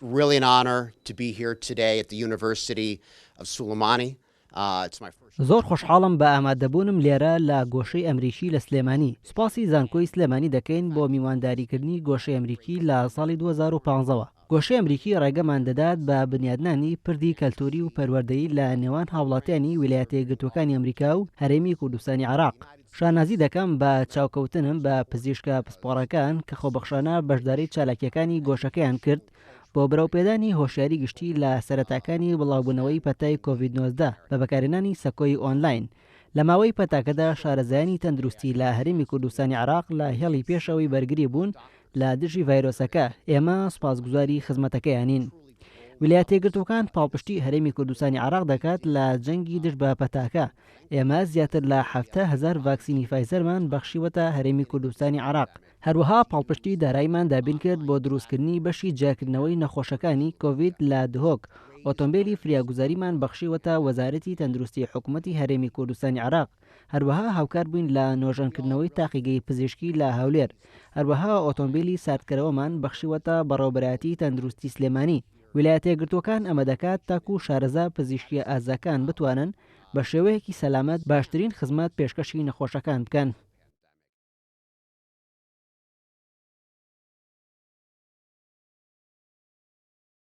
really an honor to be here today at the University of Suleimani. It's my first. زۆر خۆشحاڵم بە ئامادەبوونم لێرە لە گۆشەی ئەمریکی لە سلێمانی. سوپاسی زانکۆی سلێمانی دەکەین بۆ میوانداریکردنی گۆشەی ئەمریکی لە ساڵی 2015ەوە. گۆشەی ئەمریکی ڕێگەمان دەدات بە بنیادنانی پردی کەلتوری و پەروەردەیی لە نێوان هاوڵاتیانی ویلایەتە یەکگرتووەکانی ئەمریکا و هەرێمی کوردستانی عێراق. شانازی دەکەم بە چاوکەوتنم بە پزیشکە پسپۆڕەکان کە خۆبەخشانە بەشداری چالاکیەکانی گۆشەکەیان کرد بۆ بەراوپێدانی هۆشیاری گشتی لە سەرەتاکانی بڵاوبوونەوەی پەتای کۆڤید-19 بە بەکارهێنانی سەکۆی ئۆنلاین. لە ماوەی پەتاکەدا شارەزایانی تەندروستی لە هەرێمی کوردستانی عێراق لە هێڵی پێشەوەی بەرگری بوون لە دژی ڤایرۆسەکە. ئێمە سوپاسگوزاری خزمەتەکەیانین. ویلایەتە یەکگرتووەکان پاڵپشتی هەرێمی کوردستانی عێراق دەکات لە جەنگی دژ بە پەتاکە. ئێمە زیاتر لە 7,000 ڤاکسینی فایزەرمان بەخشیوەتە هەرێمی کوردستانی عێراق. هەروەها پاڵپشتی داراییمان دابین کرد بۆ دروستکردنی بەشی جیاکردنەوەی نەخۆشەکانی کۆڤید لە دهۆک. ئۆتۆمبیلی فریاگوزاریمان بەخشیوەتە وەزارەتی تەندروستی حکوومەتی هەرێمی کوردستانی عێراق. هەروەها هاوکار بووین لە نۆژەنکردنەوەی تاقیگەی پزیشکی لە هەولێر. هەروەها ئۆتۆمبیلی ساردکەرەوەمان بەخشیوەتە بەڕێوەبەرایەتی تەندروستی سلێمانی. ویلایەتە یەکگرتووەکان ئەمە دەکات تاکو شارەزا پزیشکی ئازاکان بتوانن بە شێوەیەکی سەلامەت باشترین خزمەت پێشکەشی نەخۆشەکان بکەن.